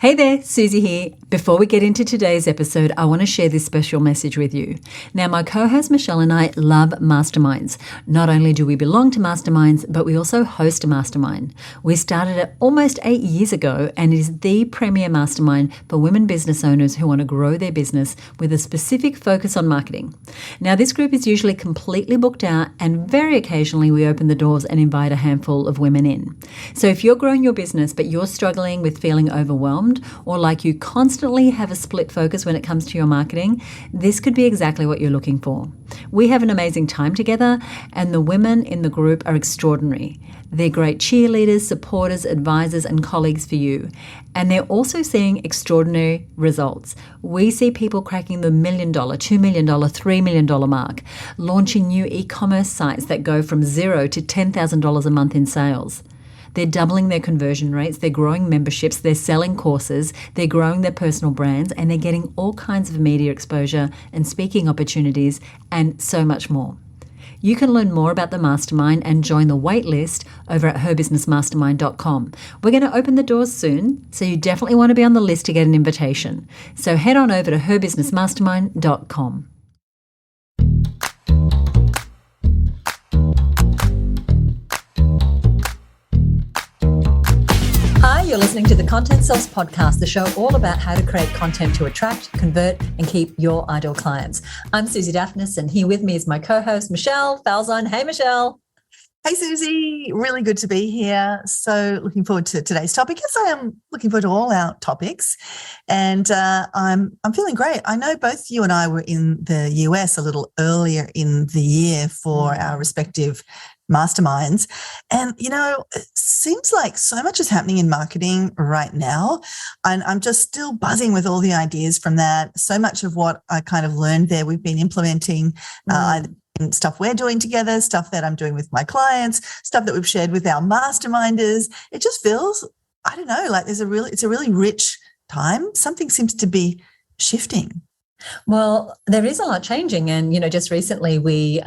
Hey there, Susie here. Before we get into today's episode, I want to share this special message with you. Now, my co-host Michelle and I love masterminds. Not only do we belong to masterminds, but we also host a mastermind. We started it almost 8 years ago, and it is the premier mastermind for women business owners who want to grow their business with a specific focus on marketing. Now, this group is usually completely booked out, and very occasionally we open the doors and invite a handful of women in. So if you're growing your business, but you're struggling with feeling overwhelmed, or like you constantly have a split focus when it comes to your marketing, this could be exactly what you're looking for. We have an amazing time together, and the women in the group are extraordinary. They're great cheerleaders, supporters, advisors, and colleagues for you. And they're also seeing extraordinary results. We see people cracking the $1 million, $2 million, $3 million mark, launching new e-commerce sites that go from $0 to $10,000 a month in sales. They're doubling their conversion rates, they're growing memberships, they're selling courses, they're growing their personal brands, and they're getting all kinds of media exposure and speaking opportunities and so much more. You can learn more about the mastermind and join the wait list over at herbusinessmastermind.com. We're going to open the doors soon, so you definitely want to be on the list to get an invitation. So head on over to herbusinessmastermind.com. Hi, you're listening to the Content Sells Podcast, the show all about how to create content to attract, convert, and keep your ideal clients. I'm Susie Daphnis, and here with me is my co-host, Michelle Falzon. Hey, Michelle. Hey, Susie. Really good to be here. So looking forward to today's topic. Yes, I am looking forward to all our topics, and I'm feeling great. I know both you and I were in the US a little earlier in the year for our respective masterminds. And, you know, it seems like so much is happening in marketing right now. And I'm just still buzzing with all the ideas from that. So much of what I kind of learned there, we've been implementing in stuff we're doing together, stuff that I'm doing with my clients, stuff that we've shared with our masterminders. It just feels, I don't know, like it's a really rich time. Something seems to be shifting. Well, there is a lot changing. And, you know, just recently we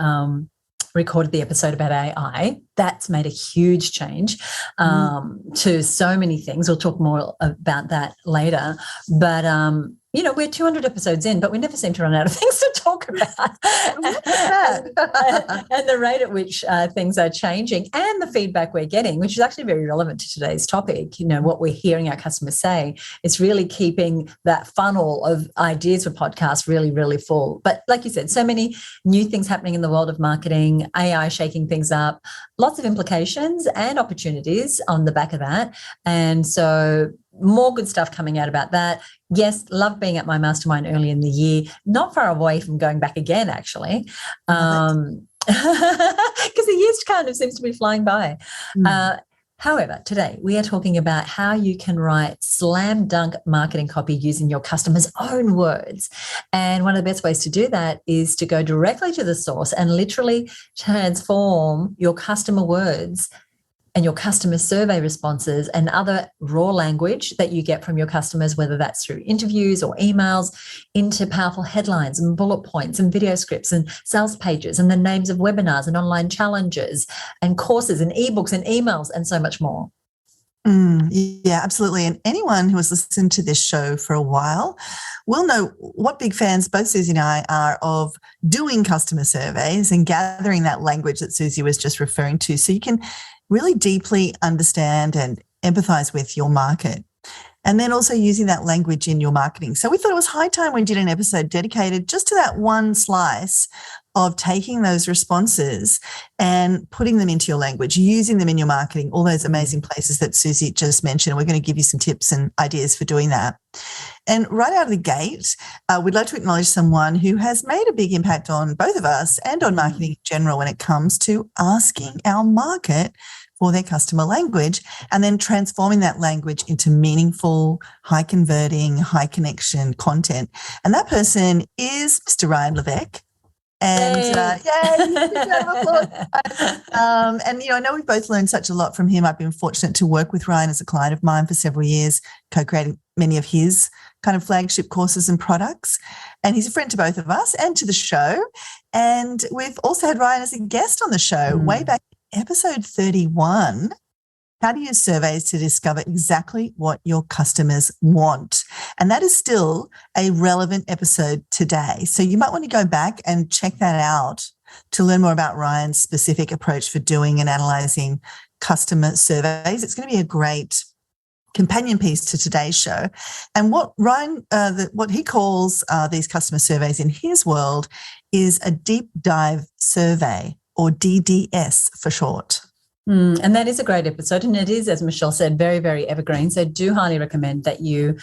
recorded the episode about AI. That's made a huge change to so many things. We'll talk more about that later. But, you know, we're 200 episodes in, but we never seem to run out of things to talk about. And the rate at which things are changing and the feedback we're getting, which is actually very relevant to today's topic, you know, what we're hearing our customers say, it's really keeping that funnel of ideas for podcasts really, really full. But like you said, so many new things happening in the world of marketing, AI shaking things up, lots of implications and opportunities on the back of that. And so more good stuff coming out about that. Yes, love being at my mastermind early in the year, not far away from going back again, actually, because the years kind of seems to be flying by. However, today we are talking about how you can write slam dunk marketing copy using your customer's own words. And one of the best ways to do that is to go directly to the source and literally transform your customer words and your customer survey responses and other raw language that you get from your customers, whether that's through interviews or emails, into powerful headlines and bullet points and video scripts and sales pages and the names of webinars and online challenges and courses and ebooks and emails and so much more. Yeah, absolutely. And anyone who has listened to this show for a while will know what big fans both Susie and I are of doing customer surveys and gathering that language that Susie was just referring to, so you can really deeply understand and empathize with your market. And then also using that language in your marketing. So we thought it was high time we did an episode dedicated just to that one slice of taking those responses and putting them into your language, using them in your marketing, all those amazing places that Susie just mentioned. We're going to give you some tips and ideas for doing that. And right out of the gate, we'd like to acknowledge someone who has made a big impact on both of us and on marketing in general when it comes to asking our market for their customer language and then transforming that language into meaningful, high converting, high connection content. And that person is Mr. Ryan Levesque. And and, you know, I know we've both learned such a lot from him. I've been fortunate to work with Ryan as a client of mine for several years, co-creating many of his kind of flagship courses and products. And he's a friend to both of us and to the show. And we've also had Ryan as a guest on the show way back in episode 31. how to use surveys to discover exactly what your customers want. And that is still a relevant episode today. So you might want to go back and check that out to learn more about Ryan's specific approach for doing and analysing customer surveys. It's going to be a great companion piece to today's show. And what Ryan, what he calls these customer surveys in his world is a deep dive survey, or DDS for short. And that is a great episode. And it is, as Michelle said, very, very evergreen. So do highly recommend that you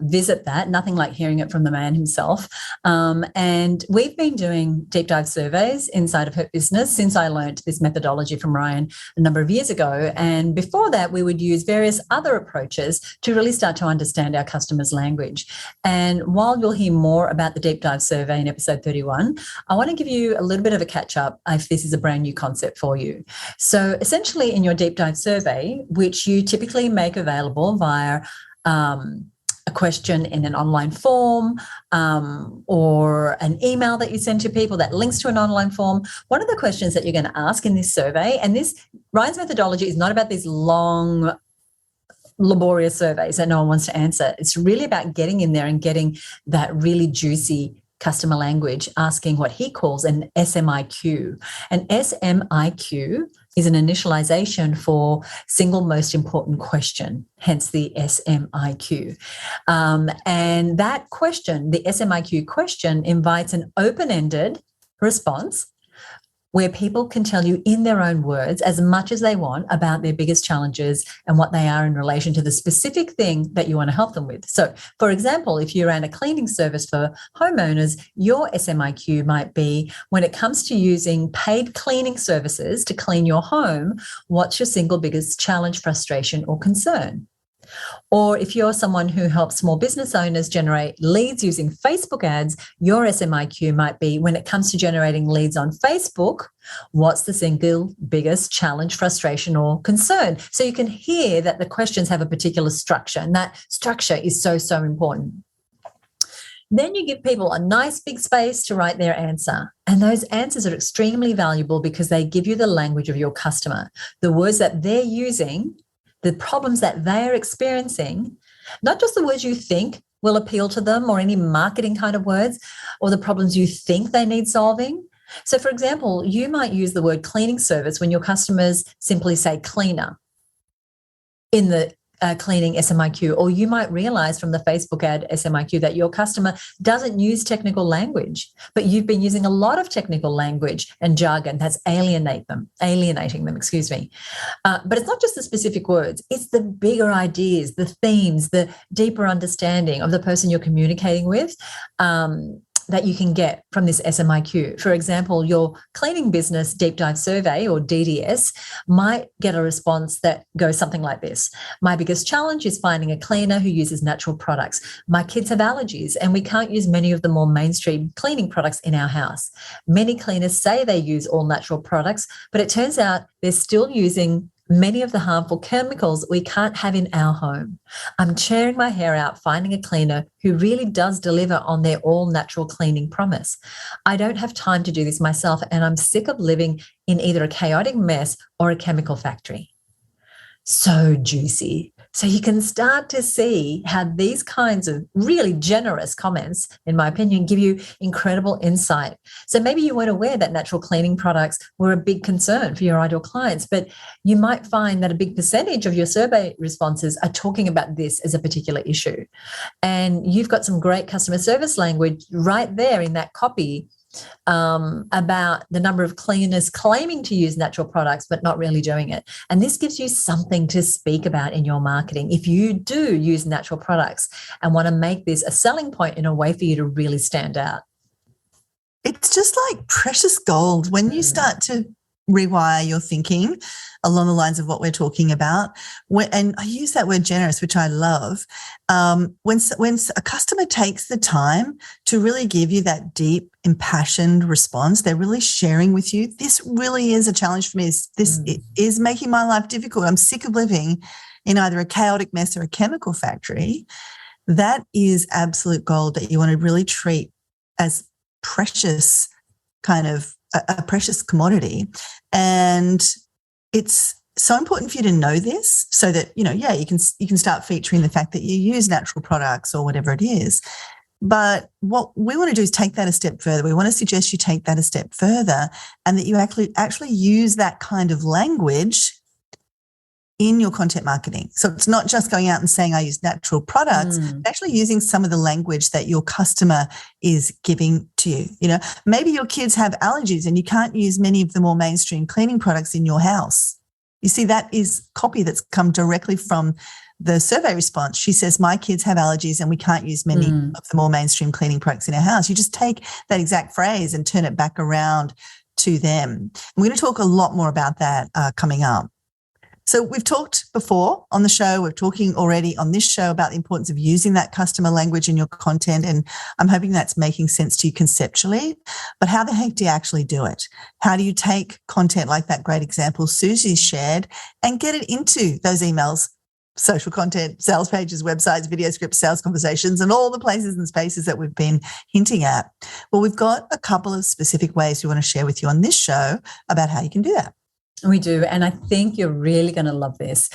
visit that. Nothing like hearing it from the man himself. And we've been doing deep dive surveys inside of Her Business since I learned this methodology from Ryan a number of years ago. And before that, we would use various other approaches to really start to understand our customers' language. And while you'll hear more about the deep dive survey in episode 31, I want to give you a little bit of a catch up if this is a brand new concept for you. So essentially, in your deep dive survey, which you typically make available via a question in an online form or an email that you send to people that links to an online form, one of the questions that you're going to ask in this survey, and this Ryan's methodology is not about these long, laborious surveys that no one wants to answer. It's really about getting in there and getting that really juicy customer language, asking what he calls an SMIQ. An SMIQ is an initialization for single most important question, hence the SMIQ. And that question, the SMIQ question, invites an open-ended response where people can tell you in their own words as much as they want about their biggest challenges and what they are in relation to the specific thing that you want to help them with. So, for example, if you ran a cleaning service for homeowners, your SMIQ might be, when it comes to using paid cleaning services to clean your home, what's your single biggest challenge, frustration, or concern? Or if you're someone who helps small business owners generate leads using Facebook ads, your SMIQ might be, when it comes to generating leads on Facebook, what's the single biggest challenge, frustration, or concern? So you can hear that the questions have a particular structure, and that structure is so, so important. Then you give people a nice big space to write their answer. And those answers are extremely valuable because they give you the language of your customer, the words that they're using, the problems that they're experiencing, not just the words you think will appeal to them or any marketing kind of words, or the problems you think they need solving. So, for example, you might use the word cleaning service when your customers simply say cleaner in the cleaning SMIQ, or you might realize from the Facebook ad SMIQ that your customer doesn't use technical language, but you've been using a lot of technical language and jargon that's alienating them, but it's not just the specific words, it's the bigger ideas, the themes, the deeper understanding of the person you're communicating with, that you can get from this SMIQ. For example, your cleaning business deep dive survey, or DDS, might get a response that goes something like this. My biggest challenge is finding a cleaner who uses natural products. My kids have allergies and we can't use many of the more mainstream cleaning products in our house. Many cleaners say they use all natural products, but it turns out they're still using many of the harmful chemicals we can't have in our home. I'm tearing my hair out finding a cleaner who really does deliver on their all-natural cleaning promise. I don't have time to do this myself, and I'm sick of living in either a chaotic mess or a chemical factory. So juicy. So you can start to see how these kinds of really generous comments, in my opinion, give you incredible insight. So maybe you weren't aware that natural cleaning products were a big concern for your ideal clients, but you might find that a big percentage of your survey responses are talking about this as a particular issue. And you've got some great customer service language right there in that copy about the number of cleaners claiming to use natural products but not really doing it. And this gives you something to speak about in your marketing if you do use natural products and want to make this a selling point in a way for you to really stand out. It's just like precious gold when you start to rewire your thinking along the lines of what we're talking about. And I use that word generous, which I love. When a customer takes the time to really give you that deep, impassioned response, they're really sharing with you, this really is a challenge for me. This is making my life difficult. I'm sick of living in either a chaotic mess or a chemical factory. That is absolute gold that you want to really treat as precious, kind of a precious commodity. And it's so important for you to know this so that, you can start featuring the fact that you use natural products or whatever it is. But what we want to do is take that a step further. We want to suggest you take that a step further and that you actually use that kind of language in your content marketing. So it's not just going out and saying, I use natural products, but actually using some of the language that your customer is giving to you. Maybe your kids have allergies and you can't use many of the more mainstream cleaning products in your house. You see, that is copy that's come directly from the survey response. She says, my kids have allergies and we can't use many of the more mainstream cleaning products in our house. You just take that exact phrase and turn it back around to them. And we're going to talk a lot more about that coming up. So we've talked before on the show, we're talking already on this show about the importance of using that customer language in your content, and I'm hoping that's making sense to you conceptually. But how the heck do you actually do it? How do you take content like that great example Susie shared and get it into those emails, social content, sales pages, websites, video scripts, sales conversations, and all the places and spaces that we've been hinting at? Well, we've got a couple of specific ways we want to share with you on this show about how you can do that. We do, and I think you're really going to love this.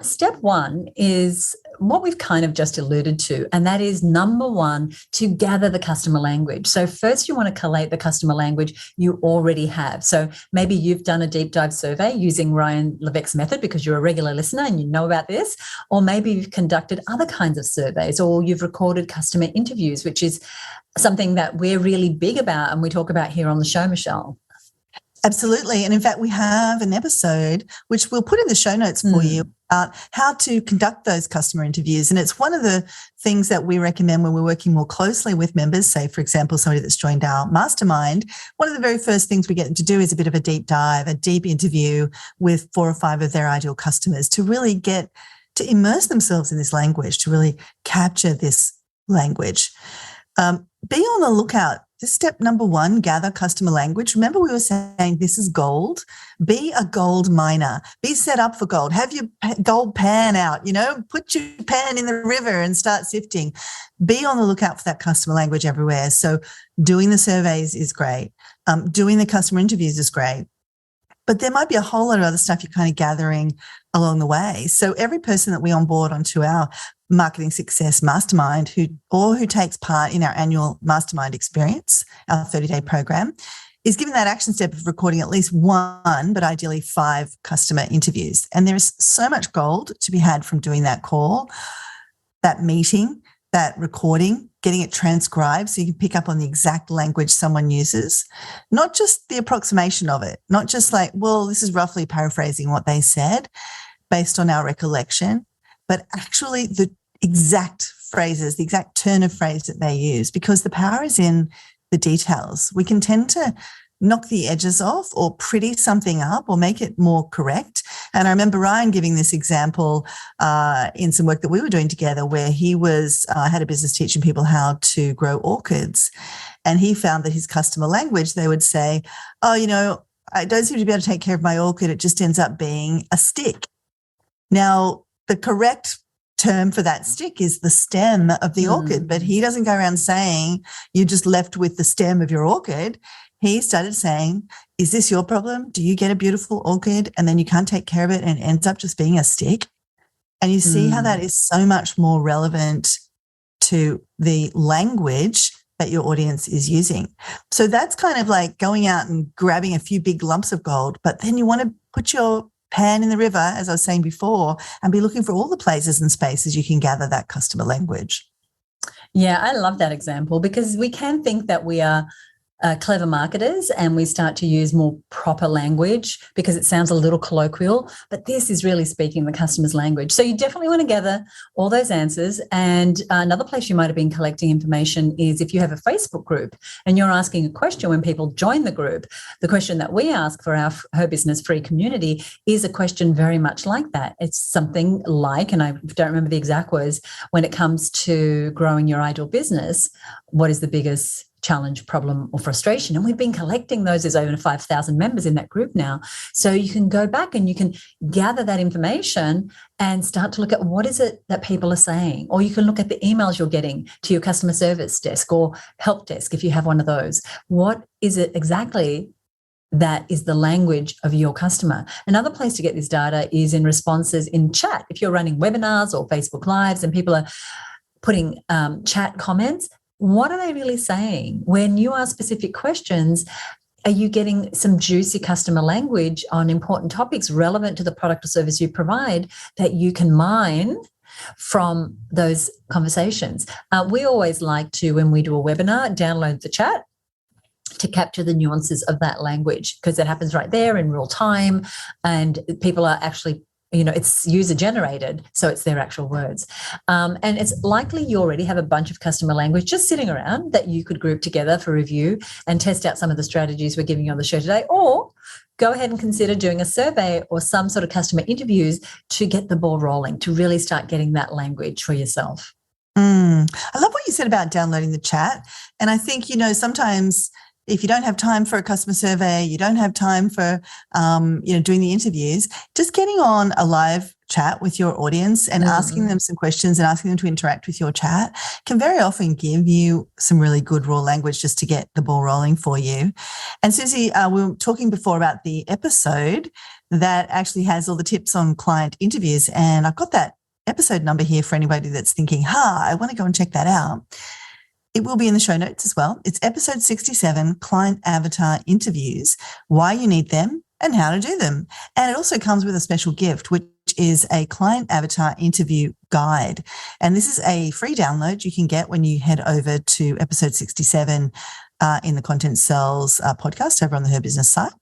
Step one is what we've kind of just alluded to, and that is, number one, to gather the customer language. So first you want to collate the customer language you already have. So maybe you've done a deep dive survey using Ryan Levesque's method because you're a regular listener and you know about this, or maybe you've conducted other kinds of surveys, or you've recorded customer interviews, which is something that we're really big about and we talk about here on the show, Michelle. Absolutely. And in fact, we have an episode, which we'll put in the show notes for you, about how to conduct those customer interviews. And it's one of the things that we recommend when we're working more closely with members, say, for example, somebody that's joined our mastermind. One of the very first things we get them to do is a bit of a deep dive, a deep interview with 4 or 5 of their ideal customers to really get to immerse themselves in this language, to really capture this language. Be on the lookout. This step number 1, gather customer language. Remember, we were saying this is gold. Be a gold miner. Be set up for gold. Have your gold pan out, put your pan in the river and start sifting. Be on the lookout for that customer language everywhere. So doing the surveys is great. Doing the customer interviews is great. But there might be a whole lot of other stuff you're kind of gathering along the way. So every person that we onboard onto our Marketing Success Mastermind who takes part in our annual Mastermind experience, our 30-day program, is given that action step of recording at least 1, but ideally 5 customer interviews. And there is so much gold to be had from doing that call, that meeting, that recording, getting it transcribed so you can pick up on the exact language someone uses, not just the approximation of it, not just like, well, this is roughly paraphrasing what they said based on our recollection, but actually the exact phrases, the exact turn of phrase that they use, because the power is in the details. We can tend to knock the edges off or pretty something up or make it more correct. And I remember Ryan giving this example in some work that we were doing together where he had a business teaching people how to grow orchids. And he found that his customer language, they would say, oh, I don't seem to be able to take care of my orchid. It just ends up being a stick. Now, the correct term for that stick is the stem of the orchid, but he doesn't go around saying you're just left with the stem of your orchid. He started saying, is this your problem? Do you get a beautiful orchid and then you can't take care of it and it ends up just being a stick? And you see how that is so much more relevant to the language that your audience is using. So that's kind of like going out and grabbing a few big lumps of gold, but then you want to put your pan in the river, as I was saying before, and be looking for all the places and spaces you can gather that customer language. Yeah, I love that example because we can think that we are clever marketers and we start to use more proper language because it sounds a little colloquial, but this is really speaking the customer's language. So you definitely want to gather all those answers. And another place you might have been collecting information is if you have a Facebook group and you're asking a question when people join the group. The question that we ask for our Her Business free community is a question very much like that. It's something like, and I don't remember the exact words, when it comes to growing your ideal business, what is the biggest challenge, problem, or frustration? And we've been collecting those. There's over 5,000 members in that group now. So you can go back and you can gather that information and start to look at what is it that people are saying. Or you can look at the emails you're getting to your customer service desk or help desk if you have one of those. What is it exactly that is the language of your customer. Another place to get this data is in responses in chat. If you're running webinars or Facebook Lives and people are putting chat comments, what are they really saying? When you ask specific questions, are you getting some juicy customer language on important topics relevant to the product or service you provide that you can mine from those conversations? We always like to, when we do a webinar, download the chat to capture the nuances of that language, because it happens right there in real time, and people are actually, it's user generated, so it's their actual words. And it's likely you already have a bunch of customer language just sitting around that you could group together for review and test out some of the strategies we're giving you on the show today, or go ahead and consider doing a survey or some sort of customer interviews to get the ball rolling, to really start getting that language for yourself. I love what you said about downloading the chat. And I think, sometimes if you don't have time for a customer survey, you don't have time for, doing the interviews, just getting on a live chat with your audience and asking them some questions and asking them to interact with your chat can very often give you some really good raw language just to get the ball rolling for you. And Susie, we were talking before about the episode that actually has all the tips on client interviews. And I've got that episode number here for anybody that's thinking, I want to go and check that out. It will be in the show notes as well. It's episode 67, Client Avatar Interviews, Why You Need Them and How to Do Them. And it also comes with a special gift, which is a Client Avatar Interview Guide. And this is a free download you can get when you head over to episode 67 in the Content Sells podcast over on the Her Business site.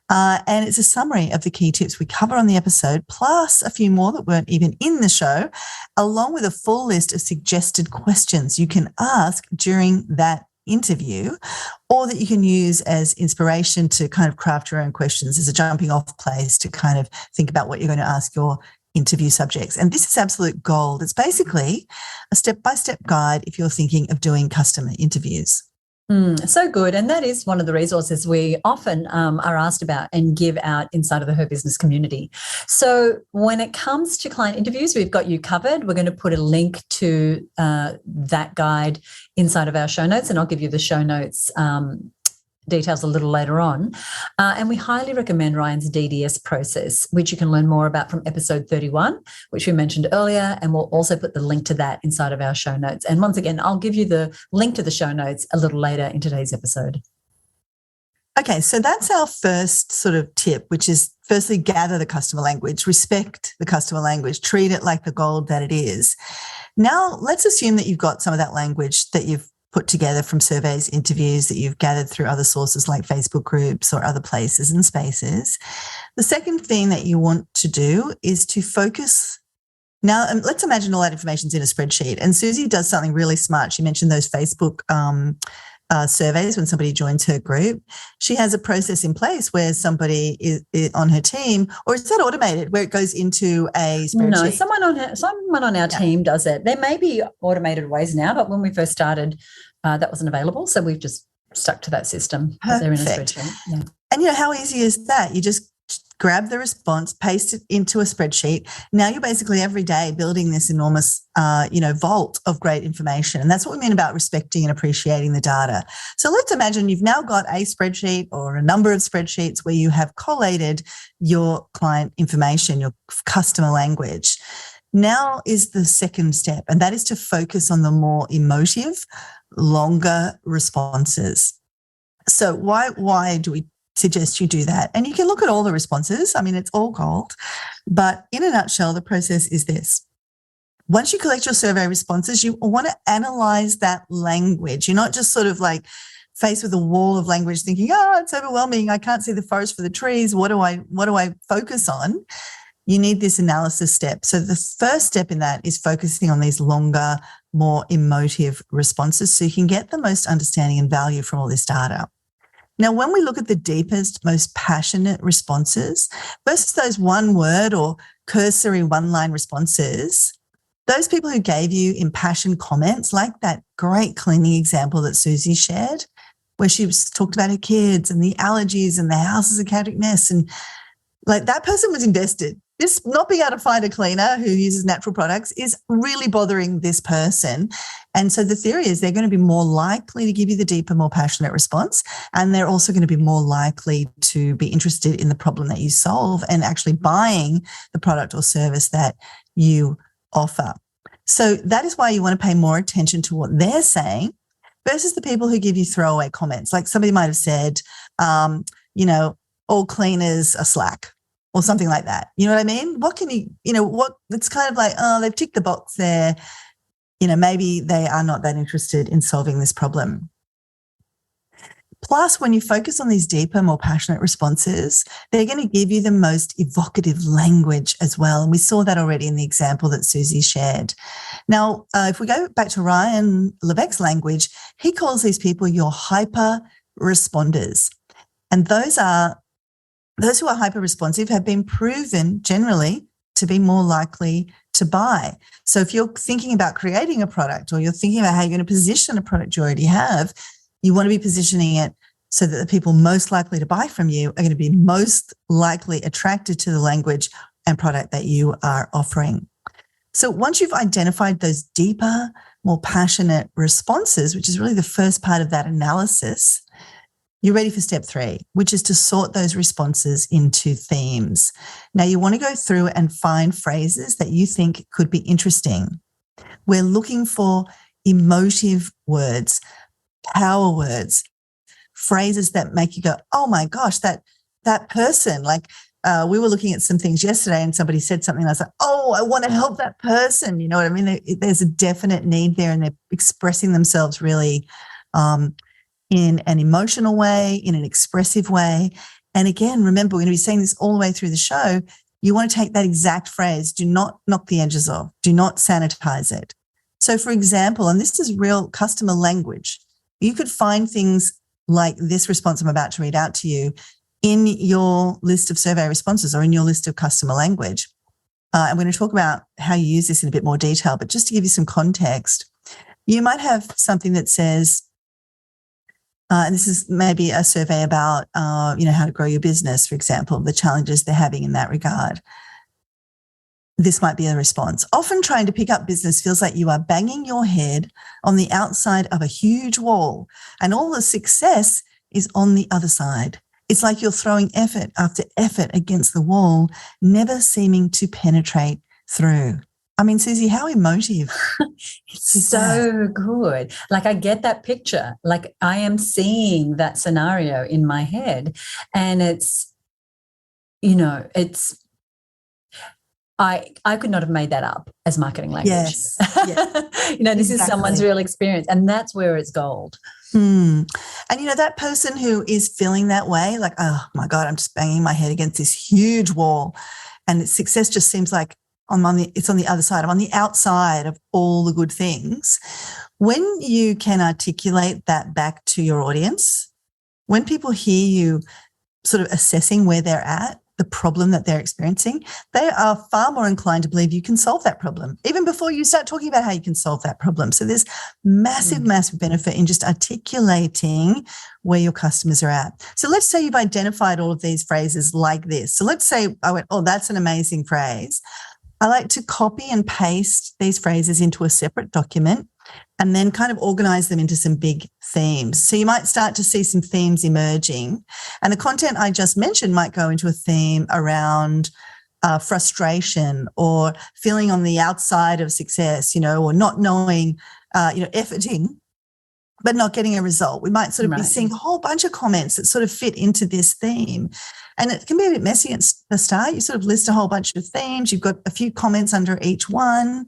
And it's a summary of the key tips we cover on the episode, plus a few more that weren't even in the show, along with a full list of suggested questions you can ask during that interview, or that you can use as inspiration to kind of craft your own questions as a jumping off place to kind of think about what you're going to ask your interview subjects. And this is absolute gold. It's basically a step-by-step guide if you're thinking of doing customer interviews. So good. And that is one of the resources we often are asked about and give out inside of the Her Business community. So when it comes to client interviews, we've got you covered. We're going to put a link to that guide inside of our show notes, and I'll give you the show notes details a little later on. And we highly recommend Ryan's DDS process, which you can learn more about from episode 31, which we mentioned earlier. And we'll also put the link to that inside of our show notes. And once again, I'll give you the link to the show notes a little later in today's episode. Okay, so that's our first sort of tip, which is firstly, gather the customer language, respect the customer language, treat it like the gold that it is. Now, let's assume that you've got some of that language that you've put together from surveys, interviews that you've gathered through other sources like Facebook groups or other places and spaces. The second thing that you want to do is to focus. Now, let's imagine all that information's in a spreadsheet, and Susie does something really smart. She mentioned those Facebook surveys when somebody joins her group. She has a process in place where somebody is on her team, or is that automated, where it goes into a spreadsheet? No, someone on our team does it. There may be automated ways now, but when we first started, that wasn't available. So we've just stuck to that system. They're in a spreadsheet. Yeah. And how easy is that? You just grab the response, paste it into a spreadsheet. Now you're basically every day building this enormous, vault of great information. And that's what we mean about respecting and appreciating the data. So let's imagine you've now got a spreadsheet or a number of spreadsheets where you have collated your client information, your customer language. Now is the second step, and that is to focus on the more emotive, longer responses. So why do we suggest you do that? And you can look at all the responses. I mean, it's all gold. But in a nutshell, the process is this. Once you collect your survey responses, you want to analyze that language. You're not just sort of like faced with a wall of language thinking, it's overwhelming. I can't see the forest for the trees. What do I focus on? You need this analysis step. So the first step in that is focusing on these longer, more emotive responses so you can get the most understanding and value from all this data. Now, when we look at the deepest, most passionate responses versus those one word or cursory one-line responses, those people who gave you impassioned comments, like that great cleaning example that Susie shared, where she talked about her kids and the allergies and the house is a chaotic mess, and like that person was invested. this not being able to find a cleaner who uses natural products is really bothering this person. And so the theory is they're going to be more likely to give you the deeper, more passionate response. And they're also going to be more likely to be interested in the problem that you solve and actually buying the product or service that you offer. So that is why you want to pay more attention to what they're saying versus the people who give you throwaway comments. Like somebody might have said, all cleaners are slack, or something like that. You know what I mean? What can it's kind of like, oh, they've ticked the box there. Maybe they are not that interested in solving this problem. Plus, when you focus on these deeper, more passionate responses, they're going to give you the most evocative language as well. And we saw that already in the example that Susie shared. Now, if we go back to Ryan Levesque's language, he calls these people your hyper responders. And those who are hyper-responsive have been proven generally to be more likely to buy. So if you're thinking about creating a product or you're thinking about how you're going to position a product you already have, you want to be positioning it so that the people most likely to buy from you are going to be most likely attracted to the language and product that you are offering. So once you've identified those deeper, more passionate responses, which is really the first part of that analysis, you're ready for step 3, which is to sort those responses into themes. Now, you want to go through and find phrases that you think could be interesting. We're looking for emotive words, power words, phrases that make you go, oh my gosh, that person, like we were looking at some things yesterday and somebody said something and I was like, oh, I want to help that person. You know what I mean? There's a definite need there and they're expressing themselves really in an emotional way, in an expressive way. And again, remember, we're going to be saying this all the way through the show. You want to take that exact phrase. Do not knock the edges off. Do not sanitize it. So for example, and this is real customer language, you could find things like this response I'm about to read out to you in your list of survey responses or in your list of customer language. I'm going to talk about how you use this in a bit more detail, but just to give you some context, you might have something that says, and this is maybe a survey about, how to grow your business, for example, the challenges they're having in that regard. This might be a response. Often trying to pick up business feels like you are banging your head on the outside of a huge wall and all the success is on the other side. It's like you're throwing effort after effort against the wall, never seeming to penetrate through. I mean, Susie, how emotive. It's so good. Like I get that picture. Like I am seeing that scenario in my head and I could not have made that up as marketing language. Yes. This exactly. Is someone's real experience and that's where it's gold. And, that person who is feeling that way, like, oh my God, I'm just banging my head against this huge wall and success just seems like it's on the other side. I'm on the outside of all the good things. When you can articulate that back to your audience, when people hear you sort of assessing where they're at, the problem that they're experiencing, they are far more inclined to believe you can solve that problem, even before you start talking about how you can solve that problem. So there's massive benefit in just articulating where your customers are at. So let's say you've identified all of these phrases like this. So let's say I went, oh, that's an amazing phrase. I like to copy and paste these phrases into a separate document and then kind of organize them into some big themes. So you might start to see some themes emerging. And the content I just mentioned might go into a theme around frustration or feeling on the outside of success, or not knowing, efforting, but not getting a result. We might sort of be seeing a whole bunch of comments that sort of fit into this theme. And it can be a bit messy at the start. You sort of list a whole bunch of themes. You've got a few comments under each one.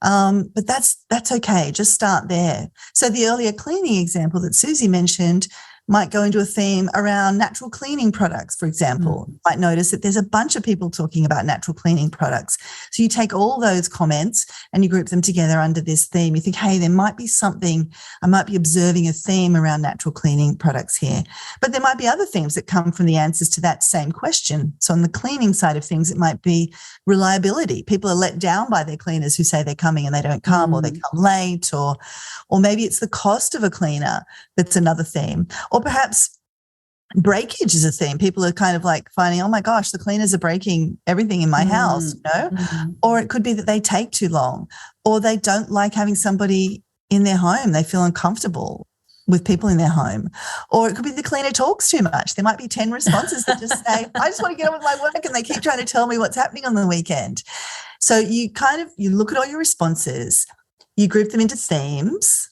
But that's okay. Just start there. So the earlier cleaning example that Susie mentioned might go into a theme around natural cleaning products, for example. You might notice that there's a bunch of people talking about natural cleaning products. So you take all those comments and you group them together under this theme. You think, hey, there might be something, I might be observing a theme around natural cleaning products here. But there might be other themes that come from the answers to that same question. So on the cleaning side of things, it might be reliability. People are let down by their cleaners who say they're coming and they don't come, or they come late, or maybe it's the cost of a cleaner that's another theme. Or perhaps Breakage is a theme. People are kind of like finding, oh my gosh, the cleaners are breaking everything in my house, you know? Or it could be that they take too long, or they don't like having somebody in their home. They feel uncomfortable with people in their home. Or it could be the cleaner talks too much. There might be 10 responses that just say, I just want to get on with my work, and they keep trying to tell me what's happening on the weekend. So you look at all your responses, you group them into themes,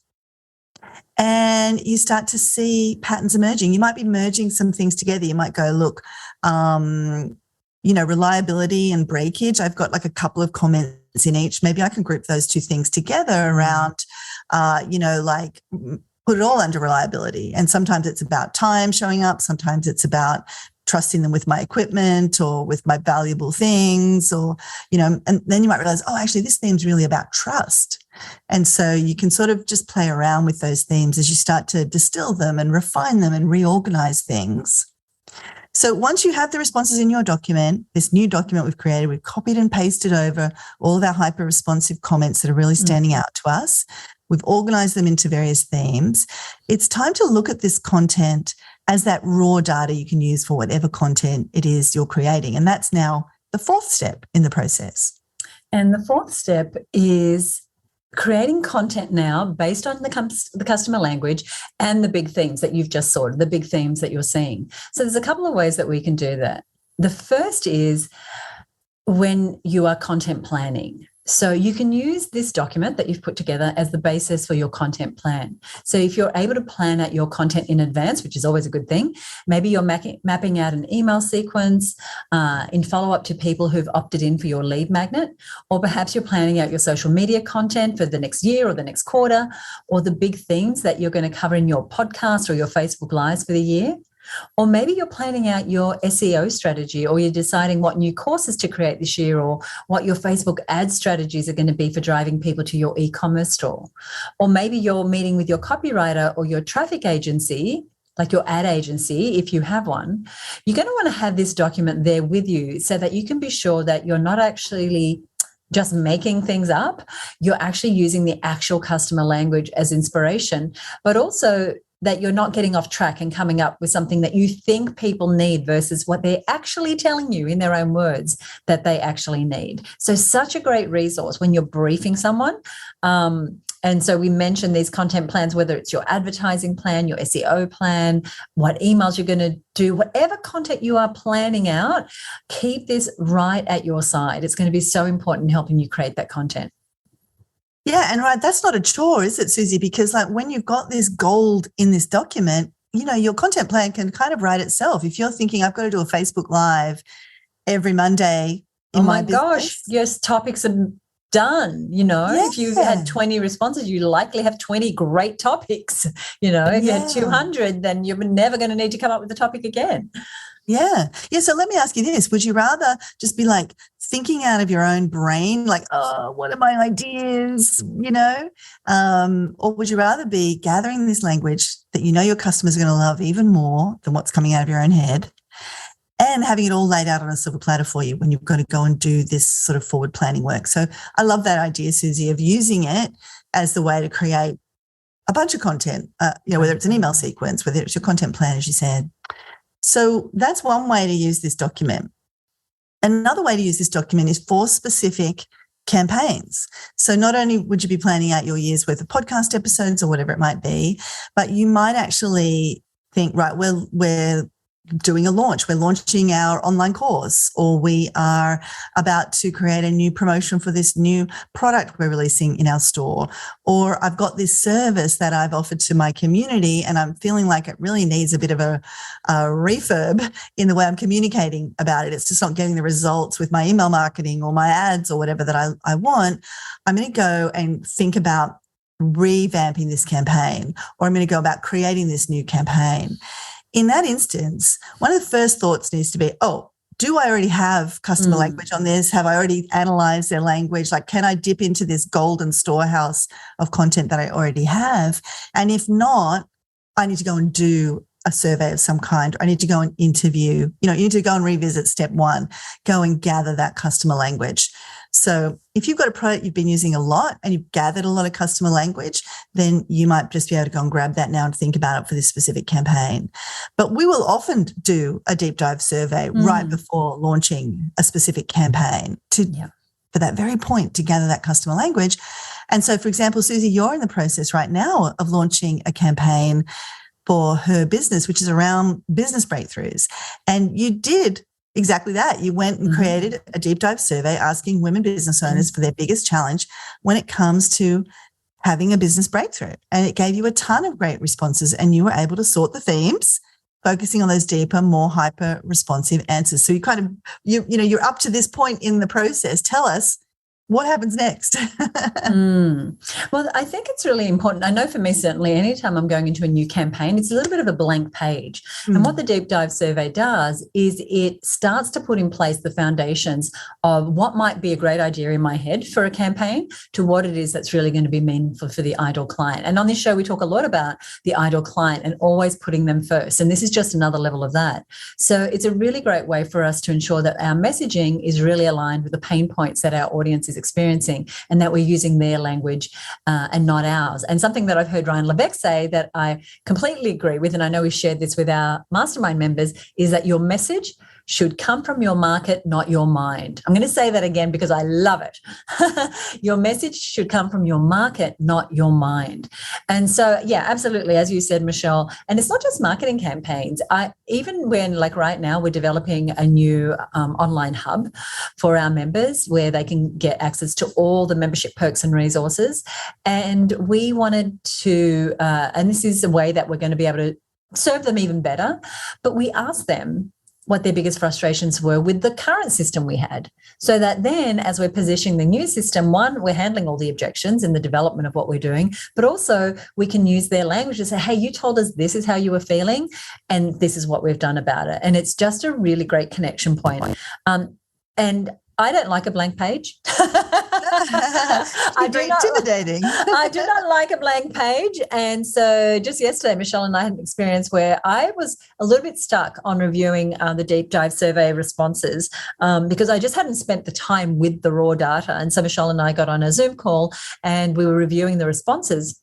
and you start to see patterns emerging. You might be merging some things together. You might go, look, reliability and breakage. I've got like a couple of comments in each. Maybe I can group those two things together around, put it all under reliability. And sometimes it's about time showing up. Sometimes it's about trusting them with my equipment or with my valuable things, or, and then you might realize, oh, actually this theme's really about trust. And so you can sort of just play around with those themes as you start to distill them and refine them and reorganize things. So once you have the responses in your document, this new document we've created, we've copied and pasted over all of our hyper-responsive comments that are really standing out to us. We've organized them into various themes. It's time to look at this content as that raw data you can use for whatever content it is you're creating. And that's now the fourth step in the process. And the fourth step is creating content now based on the customer language and the big themes that you've just sorted, the big themes that you're seeing. So there's a couple of ways that we can do that. The first is when you are content planning. So you can use this document that you've put together as the basis for your content plan. So if you're able to plan out your content in advance, which is always a good thing, maybe you're mapping out an email sequence in follow-up to people who've opted in for your lead magnet, or perhaps you're planning out your social media content for the next year or the next quarter, or the big themes that you're going to cover in your podcast or your Facebook Lives for the year. Or maybe you're planning out your SEO strategy, or you're deciding what new courses to create this year, or what your Facebook ad strategies are going to be for driving people to your e-commerce store. Or maybe you're meeting with your copywriter or your traffic agency, like your ad agency, if you have one. You're going to want to have this document there with you so that you can be sure that you're not actually just making things up. You're actually using the actual customer language as inspiration, but also that you're not getting off track and coming up with something that you think people need versus what they're actually telling you in their own words that they actually need. So such a great resource when you're briefing someone. And so we mentioned these content plans, whether it's your advertising plan, your SEO plan, what emails you're going to do, whatever content you are planning out, keep this right at your side. It's going to be so important in helping you create that content. Yeah, and right, that's not a chore, is it, Susie? Because like when you've got this gold in this document, your content plan can kind of write itself. If you're thinking, I've got to do a Facebook Live every Monday in my business. Gosh, yes, topics are done. If you've had 20 responses, you likely have 20 great topics. If you had 200, then you're never going to need to come up with a topic again. Yeah. So let me ask you this. Would you rather just be like thinking out of your own brain, like, oh, what are my ideas, or would you rather be gathering this language that your customers are going to love even more than what's coming out of your own head, and having it all laid out on a silver platter for you when you've got to go and do this sort of forward planning work? So I love that idea, Susie, of using it as the way to create a bunch of content, whether it's an email sequence, whether it's your content plan, as you said. So that's one way to use this document. Another way to use this document is for specific campaigns. So not only would you be planning out your year's worth of podcast episodes or whatever it might be, but you might actually think, right, we're doing a launch. We're launching our online course, or we are about to create a new promotion for this new product we're releasing in our store, or I've got this service that I've offered to my community and I'm feeling like it really needs a bit of a refurb in the way I'm communicating about it. It's just not getting the results with my email marketing or my ads or whatever that I want. I'm going to go and think about revamping this campaign, or I'm going to go about creating this new campaign. In that instance, one of the first thoughts needs to be, do I already have customer language on this? Have I already analyzed their language? Like, can I dip into this golden storehouse of content that I already have? And if not, I need to go and do a survey of some kind, or I need to go and interview. You need to go and revisit step one, go and gather that customer language. So if you've got a product you've been using a lot and you've gathered a lot of customer language, then you might just be able to go and grab that now and think about it for this specific campaign. But we will often do a deep dive survey right before launching a specific campaign for that very point, to gather that customer language. And so, for example, Susie, you're in the process right now of launching a campaign for her business, which is around business breakthroughs. And you did exactly that. You went and created a deep dive survey asking women business owners for their biggest challenge when it comes to having a business breakthrough. And it gave you a ton of great responses, and you were able to sort the themes, focusing on those deeper, more hyper responsive answers. So you kind of, you're up to this point in the process. Tell us what happens next. Well, I think it's really important. I know for me, certainly, anytime I'm going into a new campaign, it's a little bit of a blank page. And what the deep dive survey does is it starts to put in place the foundations of what might be a great idea in my head for a campaign to what it is that's really going to be meaningful for the ideal client. And on this show, we talk a lot about the ideal client and always putting them first. And this is just another level of that. So it's a really great way for us to ensure that our messaging is really aligned with the pain points that our audience is experiencing, and that we're using their language and not ours. And something that I've heard Ryan Levesque say that I completely agree with, and I know we've shared this with our mastermind members, is that your message should come from your market, not your mind. I'm going to say that again because I love it. Your message should come from your market, not your mind. And so, yeah, absolutely, as you said, Michelle, and it's not just marketing campaigns. Even when, like right now, we're developing a new online hub for our members where they can get access to all the membership perks and resources. And we wanted to, and this is a way that we're going to be able to serve them even better, but we asked them what their biggest frustrations were with the current system we had, so that then as we're positioning the new system, one, we're handling all the objections in the development of what we're doing, but also we can use their language to say, hey, you told us this is how you were feeling and this is what we've done about it. And it's just a really great connection point. And I don't like a blank page. Intimidating. I do not like a blank page. And so just yesterday, Michelle and I had an experience where I was a little bit stuck on reviewing the deep dive survey responses because I just hadn't spent the time with the raw data. And so Michelle and I got on a Zoom call and we were reviewing the responses.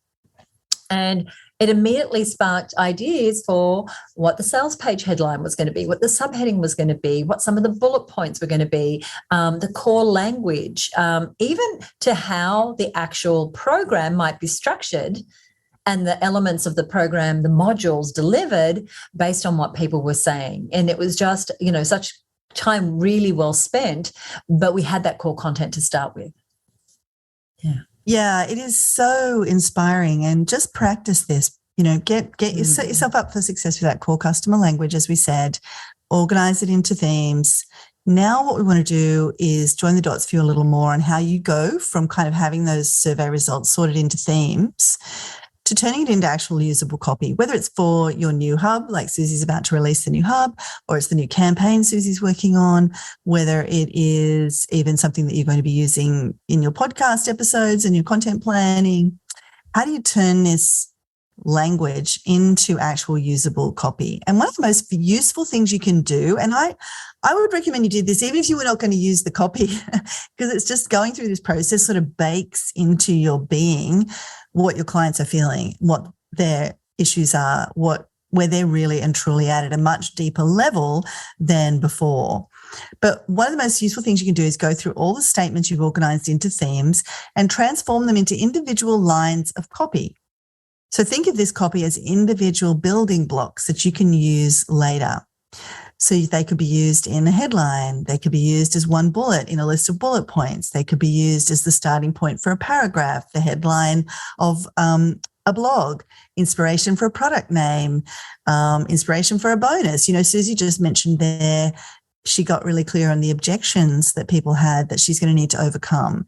And it immediately sparked ideas for what the sales page headline was going to be, what the subheading was going to be, what some of the bullet points were going to be, the core language, even to how the actual program might be structured and the elements of the program, the modules delivered based on what people were saying. And it was just, such time really well spent, but we had that core content to start with. Yeah. Yeah, it is so inspiring, and just practice this. Set yourself up for success with that core customer language, as we said. Organize it into themes. Now what we want to do is join the dots for you a little more on how you go from kind of having those survey results sorted into themes to turning it into actual usable copy, whether it's for your new hub, like Susie's about to release the new hub, or it's the new campaign Susie's working on, whether it is even something that you're going to be using in your podcast episodes and your content planning. How do you turn this language into actual usable copy? And one of the most useful things you can do, and I would recommend you did this even if you were not going to use the copy, because it's just going through this process sort of bakes into your being what your clients are feeling, what their issues are, where they're really and truly at a much deeper level than before. But one of the most useful things you can do is go through all the statements you've organized into themes and transform them into individual lines of copy. So think of this copy as individual building blocks that you can use later. So they could be used in a headline. They could be used as one bullet in a list of bullet points. They could be used as the starting point for a paragraph, the headline of a blog, inspiration for a product name, inspiration for a bonus. Susie just mentioned there, she got really clear on the objections that people had that she's going to need to overcome.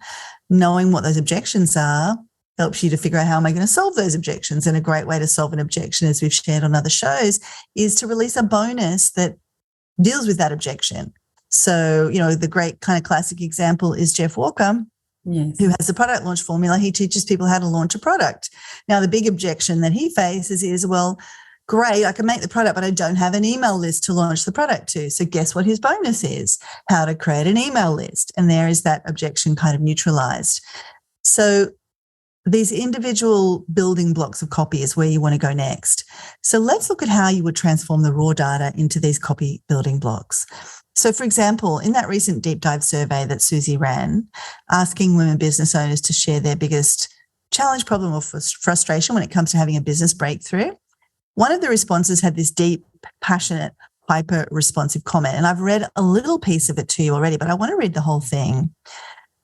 Knowing what those objections are helps you to figure out how am I going to solve those objections. And a great way to solve an objection, as we've shared on other shows, is to release a bonus that deals with that objection. So, the great kind of classic example is Jeff Walker, yes, who has the product launch formula. He teaches people how to launch a product. Now, the big objection that he faces is, well, great, I can make the product, but I don't have an email list to launch the product to. So guess what his bonus is? How to create an email list. And there is that objection kind of neutralized. So these individual building blocks of copy is where you want to go next. So let's look at how you would transform the raw data into these copy building blocks. So, for example, in that recent deep dive survey that Susie ran, asking women business owners to share their biggest challenge, problem, or frustration when it comes to having a business breakthrough, one of the responses had this deep, passionate, hyper-responsive comment. And I've read a little piece of it to you already, but I want to read the whole thing.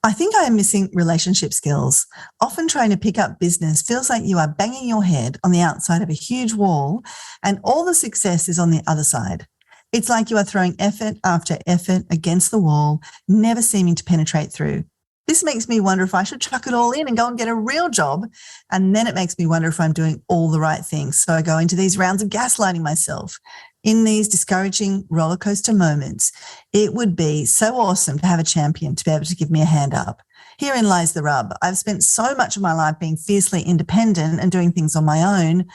I think I am missing relationship skills. Often trying to pick up business feels like you are banging your head on the outside of a huge wall and all the success is on the other side. It's like you are throwing effort after effort against the wall, never seeming to penetrate through. This makes me wonder if I should chuck it all in and go and get a real job. And then it makes me wonder if I'm doing all the right things. So I go into these rounds of gaslighting myself. In these discouraging roller coaster moments, it would be so awesome to have a champion to be able to give me a hand up. Herein lies the rub. I've spent so much of my life being fiercely independent and doing things on my own.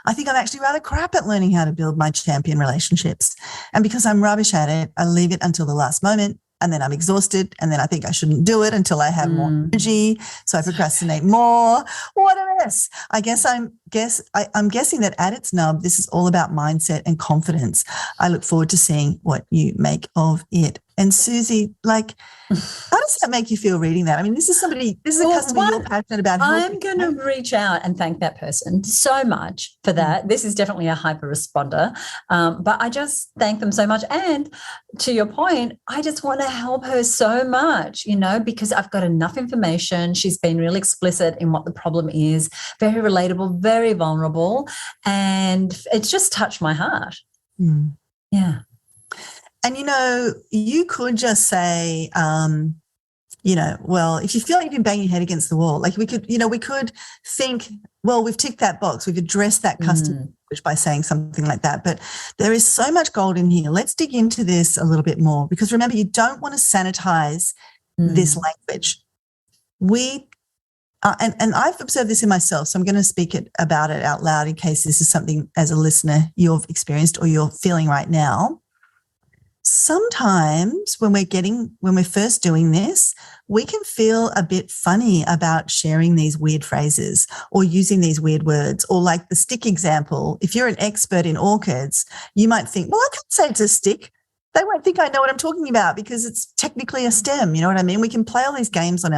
I think I'm actually rather crap at learning how to build my champion relationships. And because I'm rubbish at it, I leave it until the last moment. And then I'm exhausted. And then I think I shouldn't do it until I have more energy. So I procrastinate more. What a mess. I'm guessing that at its nub, this is all about mindset and confidence. I look forward to seeing what you make of it. And Susie, like, how does that make you feel reading that? I mean, this is a customer you're passionate about. I'm going to reach out and thank that person so much for that. This is definitely a hyper responder, but I just thank them so much. And to your point, I just want to help her so much, because I've got enough information. She's been really explicit in what the problem is, very relatable, very vulnerable, and it's just touched my heart. Yeah. And, you could just say, well, if you feel like you've been banging your head against the wall, like we could think, well, we've ticked that box. We've addressed that customer by saying something like that. But there is so much gold in here. Let's dig into this a little bit more, because remember, you don't want to sanitize this language. And I've observed this in myself, so I'm going to speak about it out loud in case this is something as a listener you've experienced or you're feeling right now. Sometimes when we're first doing this, we can feel a bit funny about sharing these weird phrases or using these weird words, or like the stick example. If you're an expert in orchids, you might think, well, I can't say it's a stick. They won't think I know what I'm talking about because it's technically a stem. You know what I mean? We can play all these games on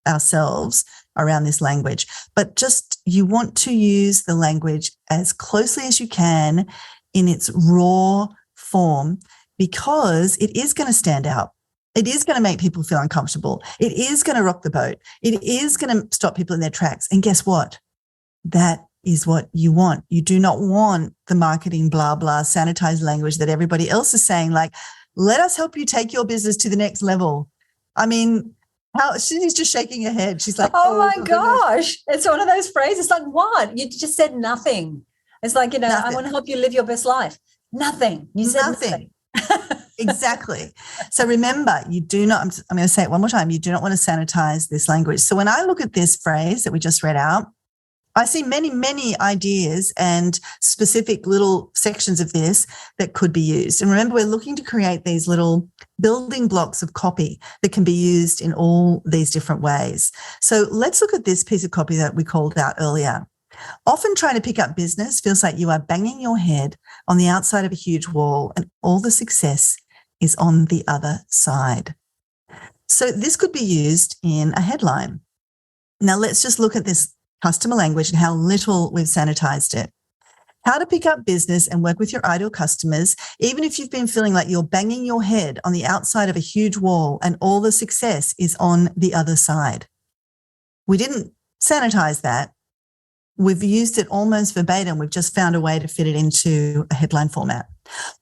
ourselves around this language, but just you want to use the language as closely as you can in its raw form, because it is going to stand out. It is going to make people feel uncomfortable. It is going to rock the boat. It is going to stop people in their tracks. And guess what? That is what you want. You do not want the marketing blah, blah, sanitized language that everybody else is saying, like, let us help you take your business to the next level. I mean, she's just shaking her head. She's like, oh my gosh. It's one of those phrases like, what? You just said nothing. It's like, nothing. I want to help you live your best life. Nothing. You said nothing. Exactly. So remember, you do not, I'm going to say it one more time, you do not want to sanitize this language. So when I look at this phrase that we just read out, I see many, many ideas and specific little sections of this that could be used. And remember, we're looking to create these little building blocks of copy that can be used in all these different ways. So let's look at this piece of copy that we called out earlier. Often trying to pick up business feels like you are banging your head on the outside of a huge wall and all the success is on the other side. So this could be used in a headline. Now let's just look at this customer language and how little we've sanitized it. How to pick up business and work with your ideal customers, even if you've been feeling like you're banging your head on the outside of a huge wall and all the success is on the other side. We didn't sanitize that. We've used it almost verbatim. We've just found a way to fit it into a headline format.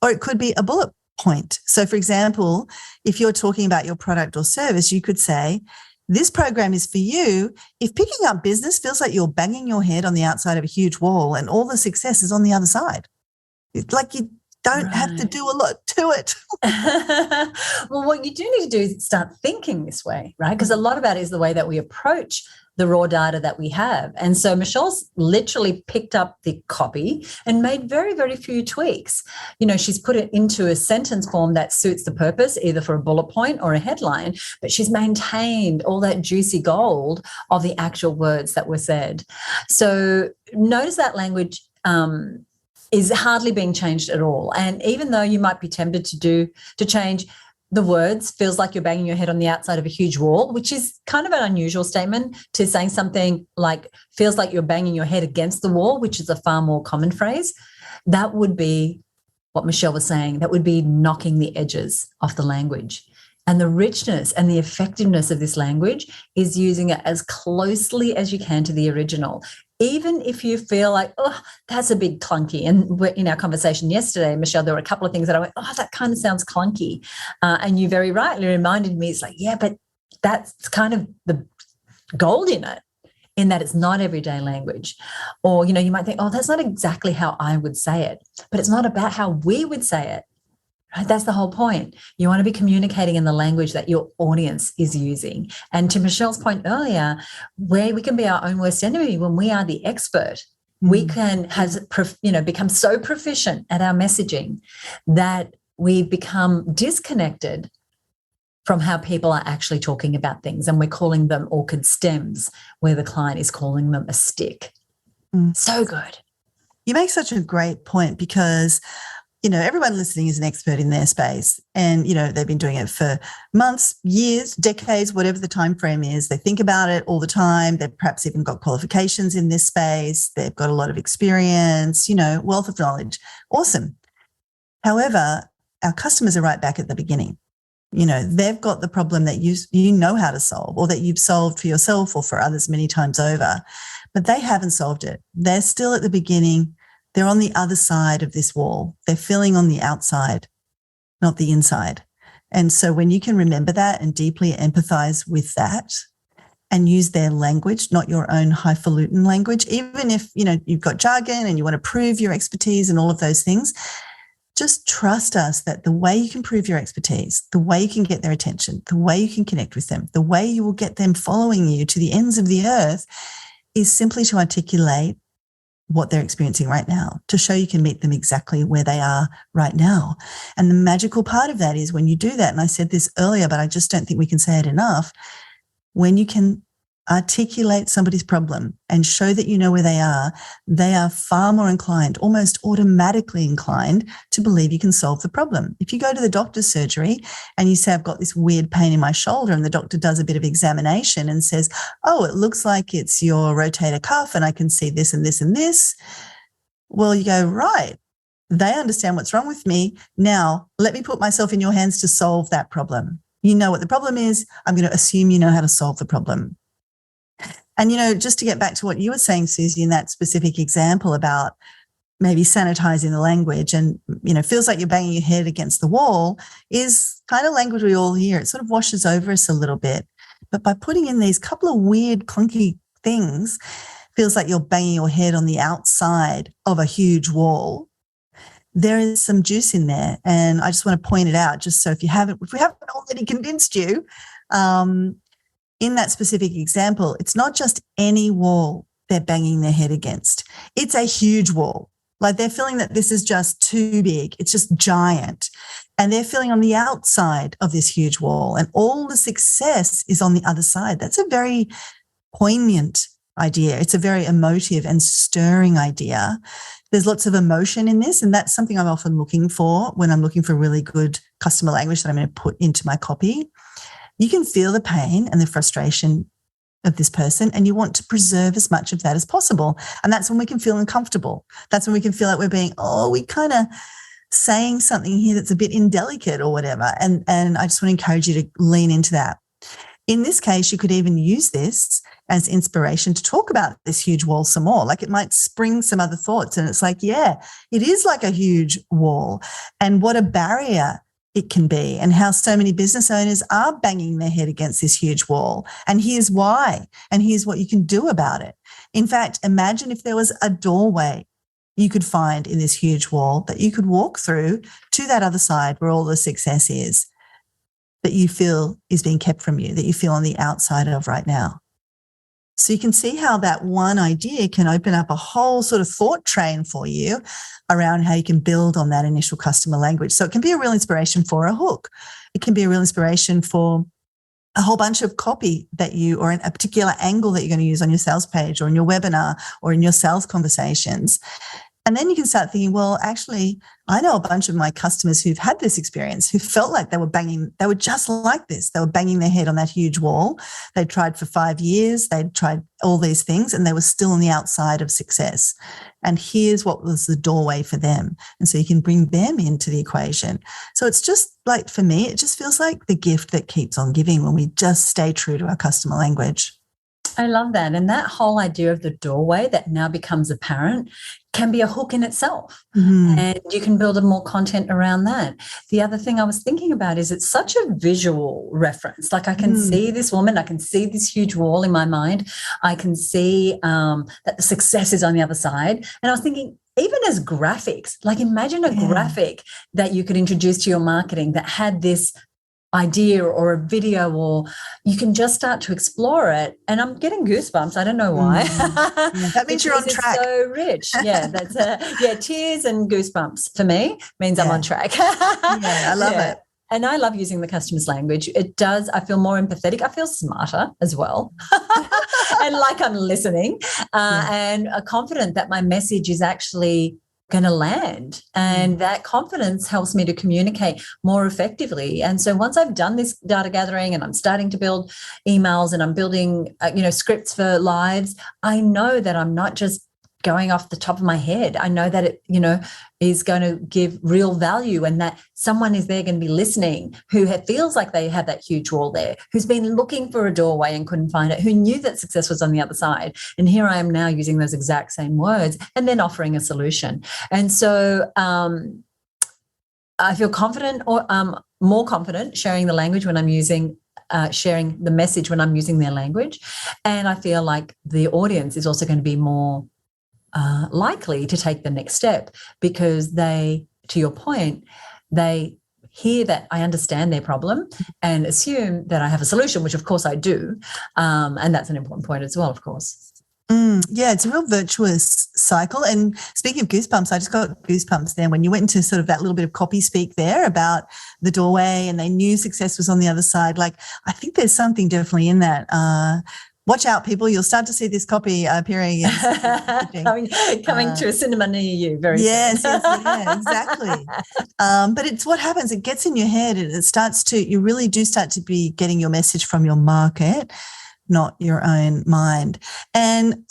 Or it could be a bullet point. So, for example, if you're talking about your product or service, you could say, this program is for you if picking up business feels like you're banging your head on the outside of a huge wall and all the success is on the other side. It's like you don't have to do a lot to it. Well, what you do need to do is start thinking this way, right? Because a lot of that is the way that we approach the raw data that we have. And so Michelle's literally picked up the copy and made very, very few tweaks. She's put it into a sentence form that suits the purpose, either for a bullet point or a headline, but she's maintained all that juicy gold of the actual words that were said. So notice that language is hardly being changed at all. And even though you might be tempted to change the words, feels like you're banging your head on the outside of a huge wall, which is kind of an unusual statement, to saying something like feels like you're banging your head against the wall, which is a far more common phrase. That would be what Michelle was saying. That would be knocking the edges off the language. And the richness and the effectiveness of this language is using it as closely as you can to the original. Even if you feel like, oh, that's a bit clunky. And in our conversation yesterday, Michelle, there were a couple of things that I went, oh, that kind of sounds clunky. And you very rightly reminded me, it's like, yeah, but that's kind of the gold in it, in that it's not everyday language. Or, you might think, oh, that's not exactly how I would say it. But it's not about how we would say it. Right? That's the whole point. You want to be communicating in the language that your audience is using. And to Michelle's point earlier, where we can be our own worst enemy when we are the expert, we can become so proficient at our messaging that we become disconnected from how people are actually talking about things. And we're calling them orchid stems where the client is calling them a stick. So good. You make such a great point because everyone listening is an expert in their space, and, they've been doing it for months, years, decades, whatever the time frame is. They think about it all the time. They've perhaps even got qualifications in this space. They've got a lot of experience, wealth of knowledge. Awesome. However, our customers are right back at the beginning. They've got the problem that you know how to solve, or that you've solved for yourself or for others many times over, but they haven't solved it. They're still at the beginning. They're on the other side of this wall. They're feeling on the outside, not the inside. And so when you can remember that and deeply empathize with that and use their language, not your own highfalutin language, even if, you've got jargon and you want to prove your expertise and all of those things, just trust us that the way you can prove your expertise, the way you can get their attention, the way you can connect with them, the way you will get them following you to the ends of the earth is simply to articulate what they're experiencing right now, to show you can meet them exactly where they are right now. And the magical part of that is when you do that, and I said this earlier, but I just don't think we can say it enough, when you can articulate somebody's problem and show that you know where they are far more inclined, almost automatically inclined, to believe you can solve the problem. If you go to the doctor's surgery and you say, I've got this weird pain in my shoulder, and the doctor does a bit of examination and says, oh, it looks like it's your rotator cuff and I can see this and this and this. Well, you go, right, they understand what's wrong with me. Now, let me put myself in your hands to solve that problem. You know what the problem is. I'm going to assume you know how to solve the problem. And, just to get back to what you were saying, Susie, in that specific example about maybe sanitizing the language and, feels like you're banging your head against the wall is kind of language we all hear. It sort of washes over us a little bit. But by putting in these couple of weird, clunky things, feels like you're banging your head on the outside of a huge wall, there is some juice in there. And I just want to point it out, just so if we haven't already convinced you, in that specific example, it's not just any wall they're banging their head against. It's a huge wall. Like they're feeling that this is just too big. It's just giant. And they're feeling on the outside of this huge wall. And all the success is on the other side. That's a very poignant idea. It's a very emotive and stirring idea. There's lots of emotion in this. And that's something I'm often looking for when I'm looking for really good customer language that I'm going to put into my copy. You can feel the pain and the frustration of this person, and you want to preserve as much of that as possible. And that's when we can feel uncomfortable. That's when we can feel like we kind of saying something here that's a bit indelicate or whatever. And I just want to encourage you to lean into that. In this case, you could even use this as inspiration to talk about this huge wall some more. Like it might spring some other thoughts. And it's like, yeah, it is like a huge wall. And what a barrier it can be, and how so many business owners are banging their head against this huge wall. And here's why, and here's what you can do about it. In fact, imagine if there was a doorway you could find in this huge wall that you could walk through to that other side where all the success is that you feel is being kept from you, that you feel on the outside of right now. So you can see how that one idea can open up a whole sort of thought train for you around how you can build on that initial customer language. So it can be a real inspiration for a hook. It can be a real inspiration for a whole bunch of copy that you, or a particular angle that you're going to use on your sales page or in your webinar or in your sales conversations. And then you can start thinking, well, actually, I know a bunch of my customers who've had this experience, who felt like they were just like this. They were banging their head on that huge wall. They'd tried for 5 years. They'd tried all these things and they were still on the outside of success. And here's what was the doorway for them. And so you can bring them into the equation. So it's just like, for me, it just feels like the gift that keeps on giving when we just stay true to our customer language. I love that. And that whole idea of the doorway that now becomes apparent can be a hook in itself. Mm-hmm. And you can build more content around that. The other thing I was thinking about is it's such a visual reference. Like I can see this woman, I can see this huge wall in my mind. I can see that the success is on the other side. And I was thinking, even as graphics, like imagine a graphic that you could introduce to your marketing that had this idea or a video, or you can just start to explore it. And I'm getting goosebumps. I don't know why. That means you're on track. It's so rich. Yeah, that's tears and goosebumps for me means I'm on track. I love it. And I love using the customer's language. It does. I feel more empathetic. I feel smarter as well. And like I'm listening and confident that my message is actually going to land, and that confidence helps me to communicate more effectively. And so once I've done this data gathering and I'm starting to build emails and I'm building scripts for lives, I know that I'm not just going off the top of my head. I know that it is going to give real value, and that someone is there going to be listening who feels like they have that huge wall there, who's been looking for a doorway and couldn't find it, who knew that success was on the other side. And here I am now using those exact same words and then offering a solution. And so I feel confident, or more confident sharing the language when I'm using sharing the message when I'm using their language. And I feel like the audience is also going to be more likely to take the next step, because they, to your point, they hear that I understand their problem and assume that I have a solution, which of course I do. And that's an important point as well, of course. It's a real virtuous cycle. And speaking of goosebumps, I just got goosebumps there when you went into sort of that little bit of copy speak there about the doorway, and they knew success was on the other side. Like, I think there's something definitely in that. Watch out, people. You'll start to see this copy appearing. coming to a cinema near you very soon. Yes, exactly. But it's what happens. It gets in your head, and you really do start to be getting your message from your market, not your own mind. And,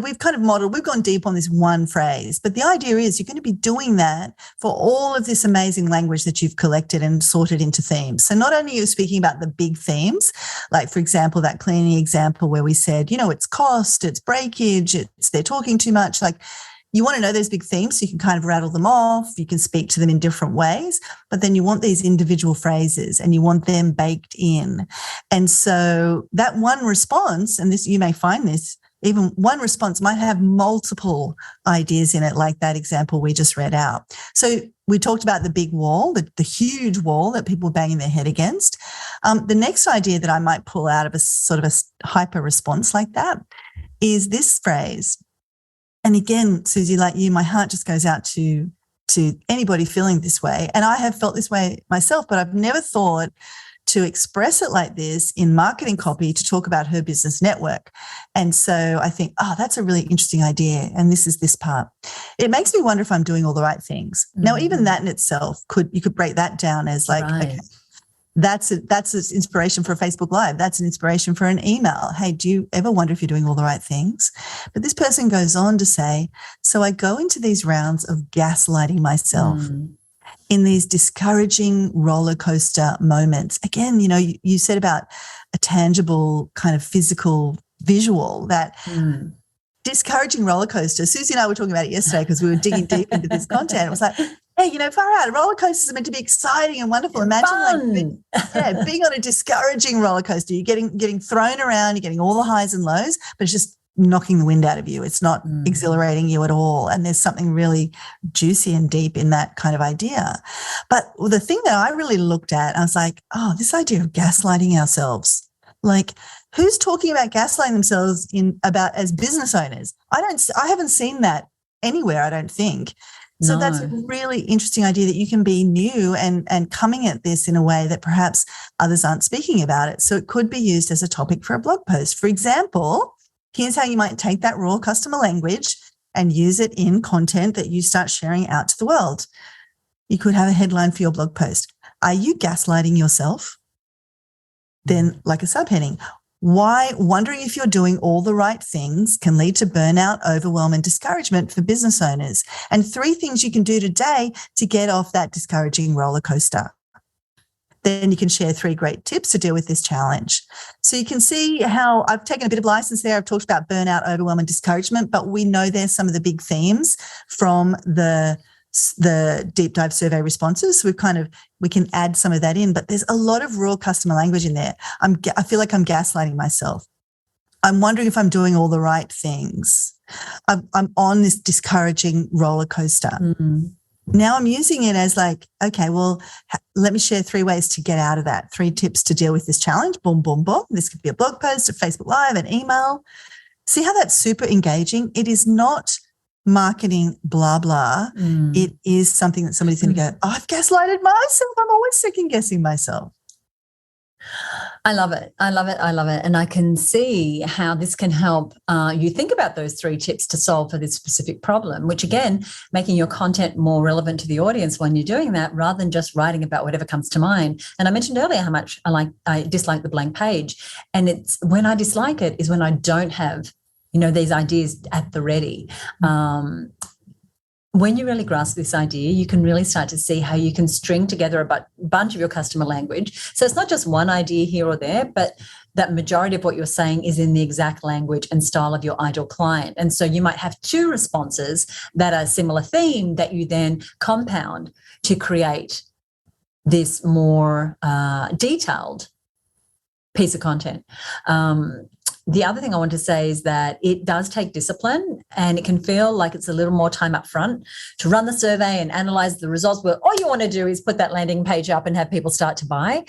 we've kind of we've gone deep on this one phrase, but the idea is you're going to be doing that for all of this amazing language that you've collected and sorted into themes. So not only are you speaking about the big themes, like, for example, that cleaning example where we said, it's cost, it's breakage, they're talking too much. Like, you want to know those big themes so you can kind of rattle them off. You can speak to them in different ways, but then you want these individual phrases and you want them baked in. And so that one response, and this, you may find this, even one response might have multiple ideas in it, like that example we just read out. So we talked about the big wall, the huge wall that people are banging their head against. The next idea that I might pull out of a sort of a hyper response like that is this phrase. And again, Susie, like you, my heart just goes out to anybody feeling this way. And I have felt this way myself, but I've never thought to express it like this in marketing copy to talk about her business network. And so I think, that's a really interesting idea. And this is this part. It makes me wonder if I'm doing all the right things. Mm-hmm. Now, even that in itself, you could break that down as like, okay, that's an inspiration for a Facebook Live. That's an inspiration for an email. Hey, do you ever wonder if you're doing all the right things? But this person goes on to say, so I go into these rounds of gaslighting myself in these discouraging roller coaster moments. Again, you said about a tangible kind of physical visual, that discouraging roller coaster. Susie and I were talking about it yesterday because we were digging deep into this content. It was like, hey, far out. Roller coasters are meant to be exciting and wonderful. Imagine being on a discouraging roller coaster. You're getting thrown around, you're getting all the highs and lows, but it's just knocking the wind out of you. It's not exhilarating you at all. And there's something really juicy and deep in that kind of idea. But the thing that I really looked at, I was like, this idea of gaslighting ourselves. Like, Who's talking about gaslighting themselves about as business owners? I haven't seen that anywhere, I don't think. So that's a really interesting idea that you can be new and coming at this in a way that perhaps others aren't speaking about it. So it could be used as a topic for a blog post. For example, here's how you might take that raw customer language and use it in content that you start sharing out to the world. You could have a headline for your blog post. Are you gaslighting yourself? Then like a subheading, why wondering if you're doing all the right things can lead to burnout, overwhelm, and discouragement for business owners. And 3 things you can do today to get off that discouraging roller coaster. Then you can share 3 great tips to deal with this challenge. So you can see how I've taken a bit of license there. I've talked about burnout, overwhelm, and discouragement, but we know there's some of the big themes from the deep dive survey responses. So we can add some of that in, but there's a lot of raw customer language in there. I feel like I'm gaslighting myself. I'm wondering if I'm doing all the right things. I'm on this discouraging roller coaster. Mm-hmm. Now I'm using it as like, okay, well, let me share 3 ways to get out of that, 3 tips to deal with this challenge. Boom, boom, boom. This could be a blog post, a Facebook Live, an email. See how that's super engaging? It is not marketing blah blah. It is something that somebody's going to go, I've gaslighted myself. I'm always second guessing myself. I love it. I love it. I love it. And I can see how this can help you think about those 3 tips to solve for this specific problem, which again, making your content more relevant to the audience when you're doing that, rather than just writing about whatever comes to mind. And I mentioned earlier how much I dislike the blank page. And it's when I dislike it is when I don't have these ideas at the ready. When you really grasp this idea, you can really start to see how you can string together a bunch of your customer language. So it's not just one idea here or there, but that majority of what you're saying is in the exact language and style of your ideal client. And so you might have 2 responses that are similar theme that you then compound to create this more detailed piece of content. The other thing I want to say is that it does take discipline, and it can feel like it's a little more time up front to run the survey and analyze the results. Well, all you want to do is put that landing page up and have people start to buy.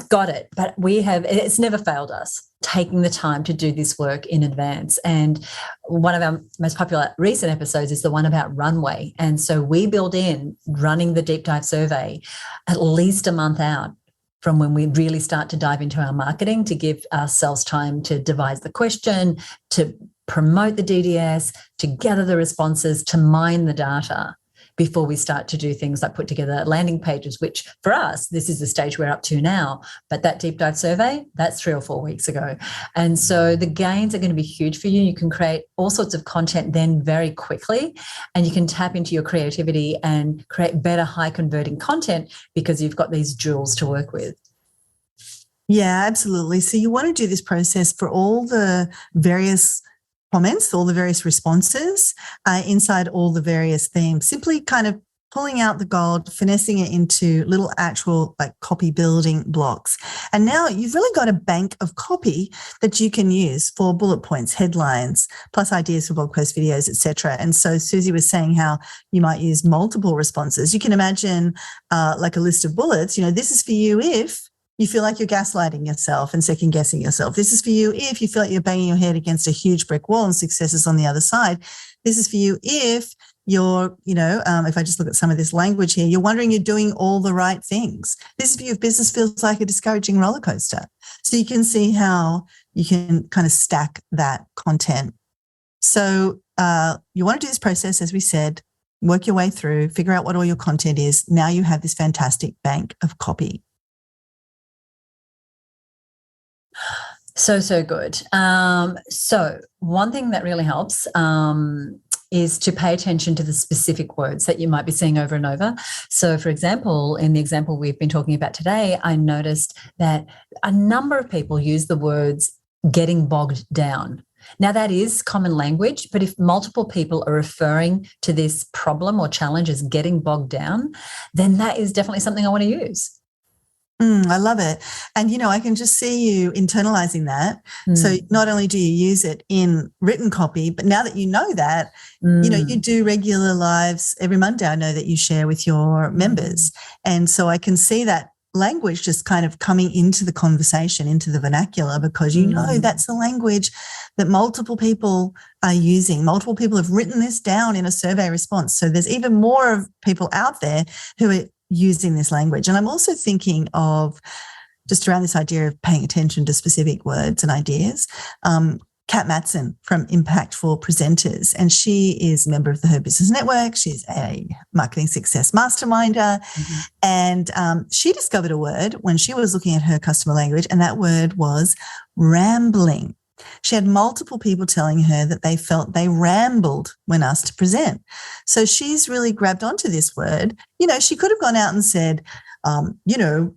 Got it. But it's never failed us taking the time to do this work in advance. And one of our most popular recent episodes is the one about runway. And so we build in running the deep dive survey at least a month out from when we really start to dive into our marketing, to give ourselves time to devise the question, to promote the DDS, to gather the responses, to mine the data before we start to do things like put together landing pages, which for us, this is the stage we're up to now. But that deep dive survey, that's 3 or 4 weeks ago. And so the gains are going to be huge for you. You can create all sorts of content then very quickly, and you can tap into your creativity and create better high converting content because you've got these jewels to work with. Yeah, absolutely. So you want to do this process for all the various comments, all the various responses inside all the various themes, simply kind of pulling out the gold, finessing it into little actual like copy building blocks. And now you've really got a bank of copy that you can use for bullet points, headlines, plus ideas for blog post videos, etc. And so Susie was saying how you might use multiple responses. You can imagine like a list of bullets, this is for you if you feel like you're gaslighting yourself and second guessing yourself. This is for you if you feel like you're banging your head against a huge brick wall and success is on the other side. This is for you if you're, if I just look at some of this language here, you're wondering you're doing all the right things. This is for you if business feels like a discouraging roller coaster. So you can see how you can kind of stack that content. So you want to do this process, as we said, work your way through, figure out what all your content is. Now you have this fantastic bank of copy. So good. So one thing that really helps is to pay attention to the specific words that you might be seeing over and over. So, for example, in the example we've been talking about today, I noticed that a number of people use the words getting bogged down. Now, that is common language, but if multiple people are referring to this problem or challenge as getting bogged down, then that is definitely something I want to use. I love it. And, I can just see you internalizing that. So not only do you use it in written copy, but now that you know that, you do regular lives every Monday. I know that you share with your members. And so I can see that language just kind of coming into the conversation, into the vernacular, because you know that's the language that multiple people are using. Multiple people have written this down in a survey response. So there's even more of people out there who are using this language. And I'm also thinking of just around this idea of paying attention to specific words and ideas. Kat Matson from Impactful Presenters, and she is a member of the Her Business Network. She's a marketing success masterminder, and she discovered a word when she was looking at her customer language, and that word was rambling. She had multiple people telling her that they felt they rambled when asked to present. So she's really grabbed onto this word. You know, she could have gone out and said,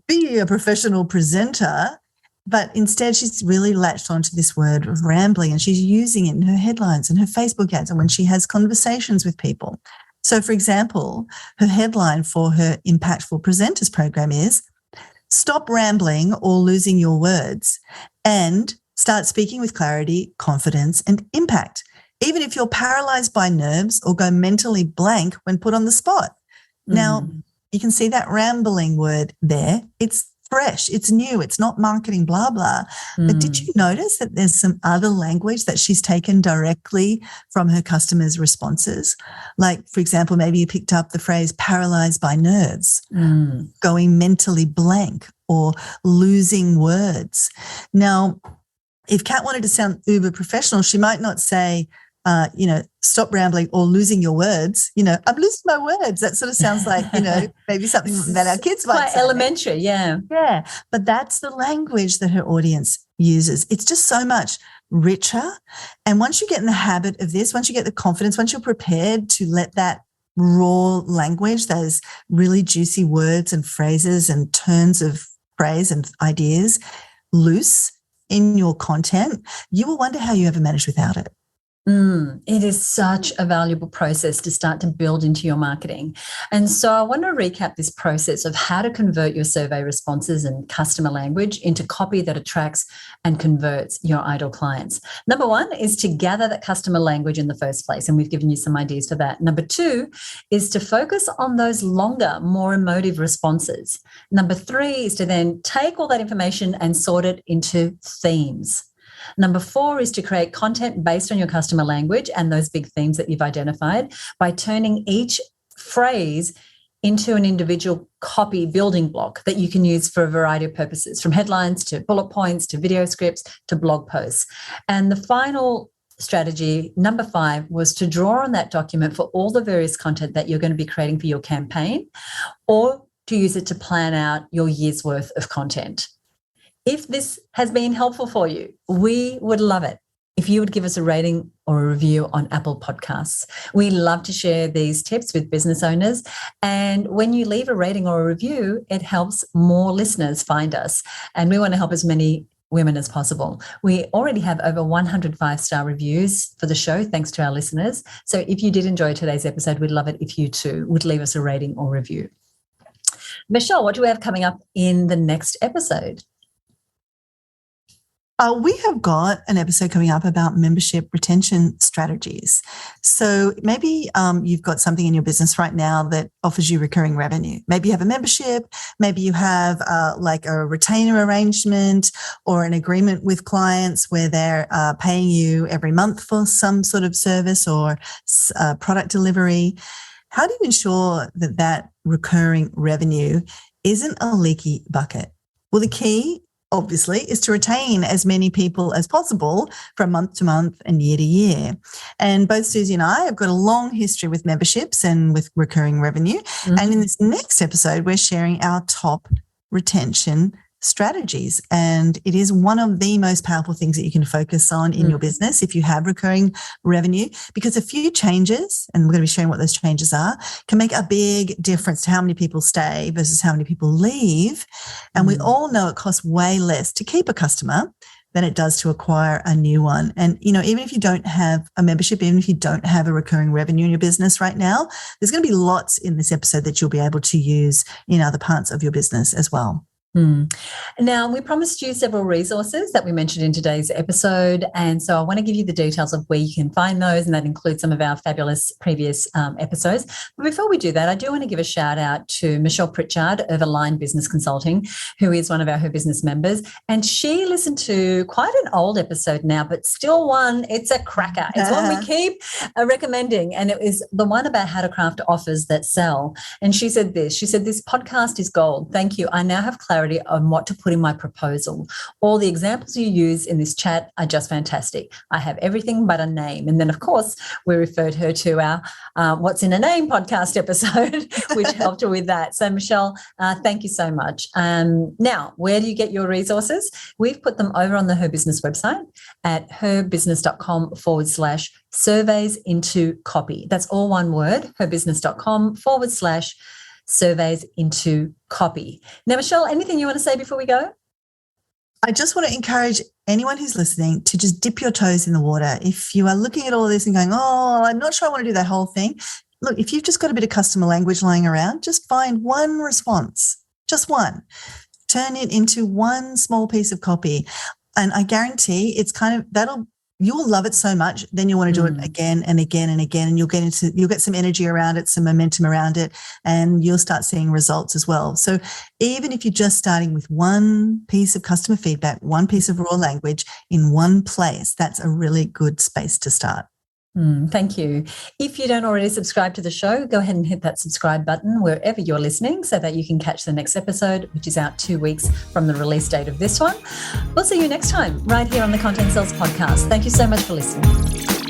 be a professional presenter. But instead, she's really latched onto this word of rambling, and she's using it in her headlines and her Facebook ads and when she has conversations with people. So, for example, her headline for her Impactful Presenters program is "Stop Rambling or Losing Your Words and Start Speaking with Clarity, Confidence, and Impact, even if you're paralyzed by nerves or go mentally blank when put on the spot." Now, you can see that rambling word there. It's fresh, it's new, it's not marketing, blah, blah. But did you notice that there's some other language that she's taken directly from her customers' responses? Like, for example, maybe you picked up the phrase paralyzed by nerves, going mentally blank, or losing words. Now, if Kat wanted to sound uber professional, she might not say, stop rambling or losing your words. I'm losing my words. That sort of sounds like, maybe something that our kids might say. Quite elementary, yeah. Yeah, but that's the language that her audience uses. It's just so much richer. And once you get in the habit of this, once you get the confidence, once you're prepared to let that raw language, those really juicy words and phrases and turns of phrase and ideas loose in your content, you will wonder how you ever manage without it. It is such a valuable process to start to build into your marketing. And so I want to recap this process of how to convert your survey responses and customer language into copy that attracts and converts your ideal clients. Number one is to gather that customer language in the first place, and we've given you some ideas for that. Number two is to focus on those longer, more emotive responses. Number three is to then take all that information and sort it into themes. Number four is to create content based on your customer language and those big themes that you've identified by turning each phrase into an individual copy building block that you can use for a variety of purposes, from headlines to bullet points to video scripts to blog posts. And the final strategy, number five, was to draw on that document for all the various content that you're going to be creating for your campaign, or to use it to plan out your year's worth of content. If this has been helpful for you, we would love it if you would give us a rating or a review on Apple Podcasts. We love to share these tips with business owners. And when you leave a rating or a review, it helps more listeners find us. And we want to help as many women as possible. We already have over 100 5-star reviews for the show, thanks to our listeners. So if you did enjoy today's episode, we'd love it if you too would leave us a rating or review. Michelle, what do we have coming up in the next episode? We have got an episode coming up about membership retention strategies. So maybe you've got something in your business right now that offers you recurring revenue. Maybe you have a membership, maybe you have like a retainer arrangement or an agreement with clients where they're paying you every month for some sort of service or product delivery. How do you ensure that that recurring revenue isn't a leaky bucket? Well, the key obviously, is to retain as many people as possible from month to month and year to year. And both Susie and I have got a long history with memberships and with recurring revenue. And in this next episode, we're sharing our top retention strategies. And it is one of the most powerful things that you can focus on in your business if you have recurring revenue, because a few changes, and we're going to be showing what those changes are, can make a big difference to how many people stay versus how many people leave. And we all know it costs way less to keep a customer than it does to acquire a new one. And, even if you don't have a membership, even if you don't have a recurring revenue in your business right now, there's going to be lots in this episode that you'll be able to use in other parts of your business as well. Now, we promised you several resources that we mentioned in today's episode. And so I want to give you the details of where you can find those, and that includes some of our fabulous previous episodes. But before we do that, I do want to give a shout out to Michelle Pritchard of Align Business Consulting, who is one of our Her Business members. And she listened to quite an old episode now, but still one, it's a cracker. It's one we keep recommending. And it is the one about how to craft offers that sell. And she said this podcast is gold. Thank you. I now have clarity on what to put in my proposal. All the examples you use in this chat are just fantastic. I have everything but a name. And then, of course, we referred her to our What's in a Name podcast episode, which helped her with that. So, Michelle, thank you so much. Now, where do you get your resources? We've put them over on the Her Business website at herbusiness.com/surveys into copy. That's all one word, herbusiness.com/surveys into copy. Now, Michelle, anything you want to say before we go? I just want to encourage anyone who's listening to just dip your toes in the water. If you are looking at all this and going, oh, I'm not sure I want to do that whole thing. Look, if you've just got a bit of customer language lying around, just find one response, just one. Turn it into one small piece of copy. And I guarantee it's you'll love it so much, then you'll want to do it again and again and again, and you'll get some energy around it, some momentum around it, and you'll start seeing results as well. So even if you're just starting with one piece of customer feedback, one piece of raw language in one place, that's a really good space to start. Thank you. If you don't already subscribe to the show, go ahead and hit that subscribe button wherever you're listening so that you can catch the next episode, which is out 2 weeks from the release date of this one. We'll see you next time right here on the Content Sells podcast. Thank you so much for listening.